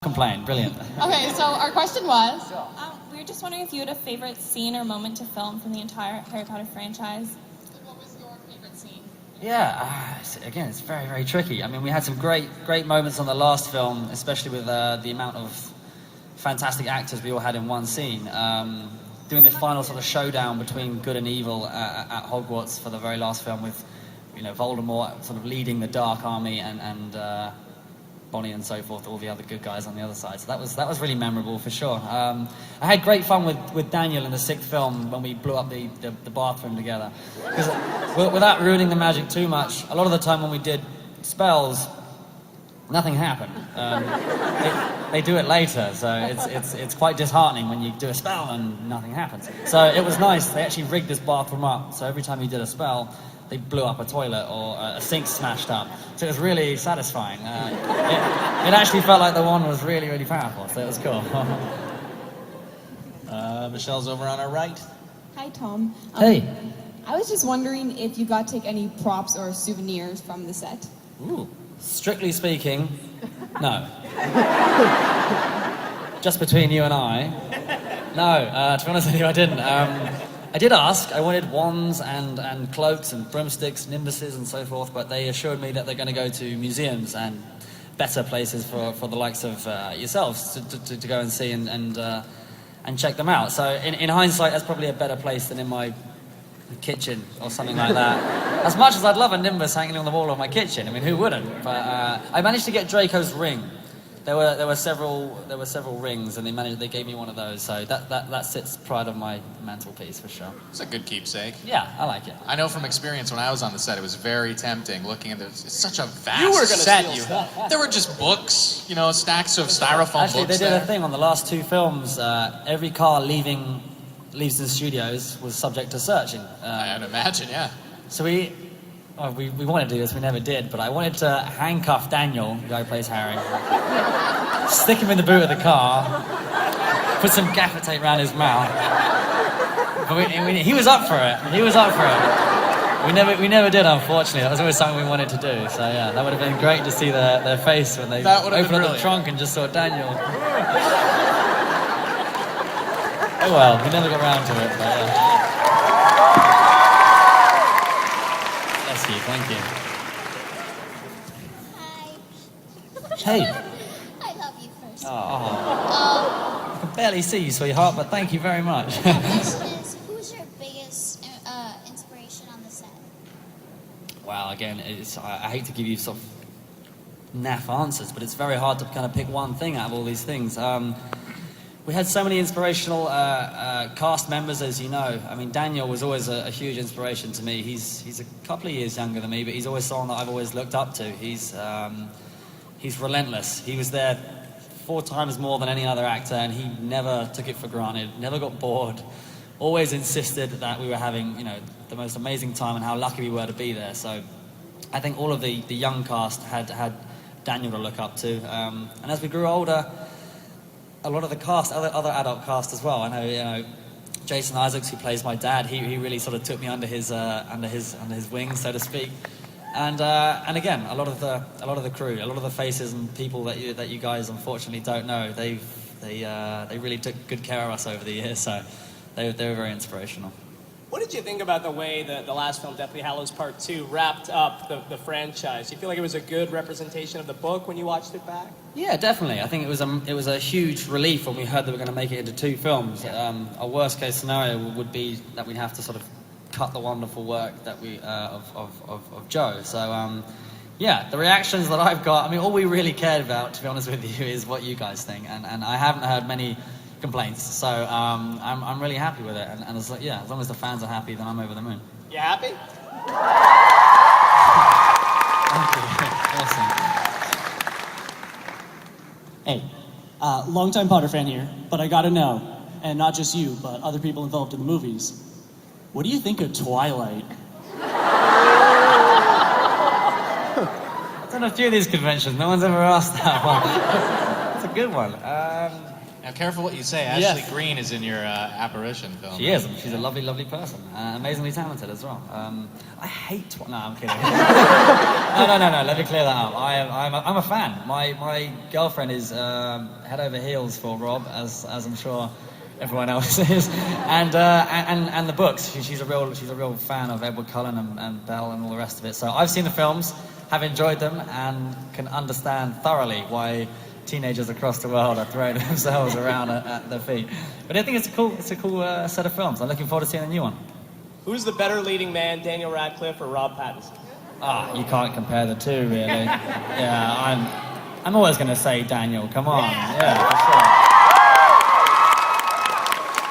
complain. Brilliant. Okay, so our question was... We were just wondering if you had a favorite scene or moment to film from the entire Harry Potter franchise. What was your favorite scene? Yeah, again, it's very, very tricky. I mean, we had some great moments on the last film, especially with the amount of fantastic actors we all had in one scene. Doing the final sort of showdown between good and evil at Hogwarts for the very last film with, Voldemort sort of leading the Dark Army and Bonnie and so forth, all the other good guys on the other side. So that was really memorable for sure. I had great fun with Daniel in the sixth film when we blew up the bathroom together. Because without ruining the magic too much, a lot of the time when we did spells, nothing happened. They do it later, so it's quite disheartening when you do a spell and nothing happens. So it was nice. They actually rigged this bathroom up, so every time you did a spell, they blew up a toilet or a sink smashed up. So it was really satisfying. It actually felt like the wand was really, really powerful, so it was cool. Michelle's over on our right. Hi, Tom. Hey. I was just wondering if you got to take any props or souvenirs from the set. Ooh. Strictly speaking, no. Just between you and I. No, to be honest with you, I didn't. I did ask. I wanted wands and cloaks and broomsticks, nimbuses and so forth, but they assured me that they're going to go to museums and better places for the likes of yourselves to go and see and check them out. So in hindsight, that's probably a better place than in my kitchen or something like that. As much as I'd love a nimbus hanging on the wall of my kitchen, I mean, who wouldn't? But I managed to get Draco's ring. There were several rings, and they gave me one of those. So that sits pride on my mantelpiece for sure. It's a good keepsake. Yeah, I like it. I know from experience when I was on the set, it was very tempting looking at this. It's such a vast You were gonna set. steal stuff. There were just books, stacks of styrofoam Actually, books. they did there. a thing on the last two films. Every car leaves the studios was subject to searching. I'd imagine, yeah. So we wanted to do this, we never did, but I wanted to handcuff Daniel, the guy who plays Harry, stick him in the boot of the car, put some gaffer tape around his mouth. But he was up for it. We never did, unfortunately. That was always something we wanted to do. So yeah, that would have been great to see their face when they opened up the trunk and just saw Daniel. Oh well, we never got around to it, but yeah. Bless you, thank you. Hi. Hey. I love you first. I can barely see you, sweetheart, but thank you very much. The question is, who's your biggest inspiration on the set? Well, again, I hate to give you sort of naff answers, but it's very hard to kind of pick one thing out of all these things. We had so many inspirational cast members, as you know. I mean, Daniel was always a huge inspiration to me. He's a couple of years younger than me, but he's always someone that I've always looked up to. He's relentless. He was there 4 times more than any other actor, and he never took it for granted, never got bored, always insisted that we were having, the most amazing time and how lucky we were to be there. So I think all of the young cast had Daniel to look up to. And as we grew older, a lot of the cast, other adult cast as well. I know, Jason Isaacs, who plays my dad, he really sort of took me under his wing, so to speak. And again, a lot of the crew, a lot of the faces and people that you guys unfortunately don't know, they really took good care of us over the years. So they were very inspirational. What did you think about the way that the last film, Deathly Hallows Part 2, wrapped up the franchise? Do you feel like it was a good representation of the book when you watched it back? Yeah, definitely. I think it was a huge relief when we heard that we were going to make it into 2 films. Our worst case scenario would be that we'd have to sort of cut the wonderful work that we of Joe. So yeah, the reactions that I've got, I mean, all we really cared about, to be honest with you, is what you guys think, and I haven't heard many complaints. So I'm really happy with it, and as long as the fans are happy, then I'm over the moon. You happy? Thank you. Awesome. Hey, longtime Potter fan here, but I gotta know, and not just you, but other people involved in the movies, what do you think of Twilight? I've done a few of these conventions. No one's ever asked that one. It's a good one. Now, careful what you say. Yes. Ashley Greene is in your apparition film. She is. She's a lovely, lovely person. Amazingly talented as well. I hate... No, I'm kidding. No. Let me clear that up. I'm a fan. My girlfriend is head over heels for Rob, as I'm sure everyone else is. And the books. She's a real fan of Edward Cullen and Bell and all the rest of it. So I've seen the films, have enjoyed them, and can understand thoroughly why teenagers across the world are throwing themselves around at their feet. But I think it's a cool set of films. I'm looking forward to seeing a new one. Who's the better leading man, Daniel Radcliffe or Rob Pattinson? You can't compare the two, really. Yeah, I'm always going to say Daniel. Come on, yeah, for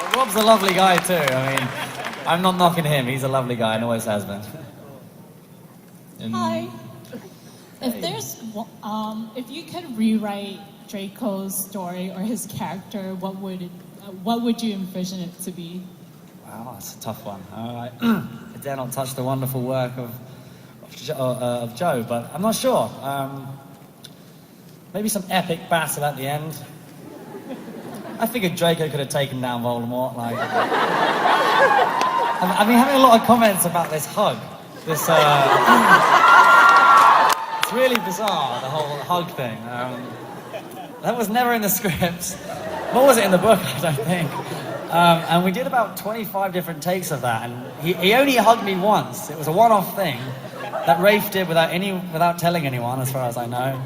sure. But Rob's a lovely guy too. I mean, I'm not knocking him. He's a lovely guy and always has been. Hi. If you could rewrite Draco's story or his character, what would you envision it to be? Wow, that's a tough one. All right. I dare not touch the wonderful work of Joe, but I'm not sure. Maybe some epic battle at the end. I figured Draco could have taken down Voldemort. Like, I've been having a lot of comments about this hug. It's really bizarre, the whole hug thing. That was never in the scripts. Nor was it in the book, I don't think. And we did about 25 different takes of that, and he only hugged me once. It was a one-off thing that Rafe did without telling anyone, as far as I know.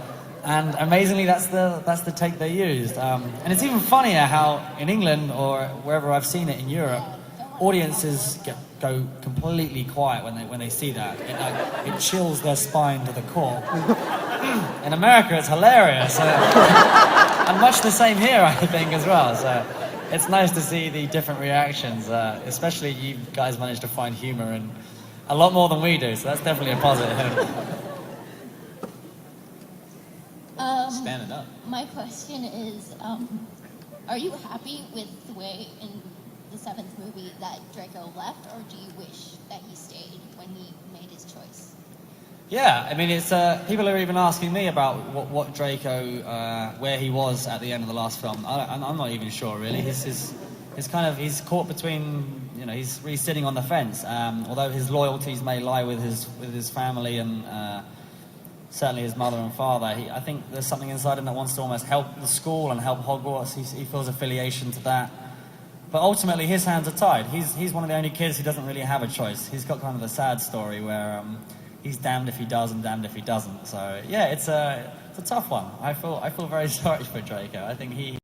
And amazingly, that's the take they used. And it's even funnier how in England or wherever I've seen it in Europe, audiences go completely quiet when they see that. It chills their spine to the core. In America, it's hilarious. And much the same here, I think, as well. So it's nice to see the different reactions, especially you guys managed to find humor in a lot more than we do, so that's definitely a positive. Standing up. My question is, are you happy with the way in the 7th movie that Draco left, or do you wish that he stayed when he made his choice? Yeah, I mean, it's people are even asking me about what Draco, where he was at the end of the last film. I'm not even sure, really. He's caught between, he's really sitting on the fence. Although his loyalties may lie with his family and certainly his mother and father, I think there's something inside him that wants to almost help the school and help Hogwarts. He feels affiliation to that. But ultimately, his hands are tied. He's one of the only kids who doesn't really have a choice. He's got kind of a sad story where he's damned if he does and damned if he doesn't. So yeah, it's a tough one. I feel very sorry for Draco. I think he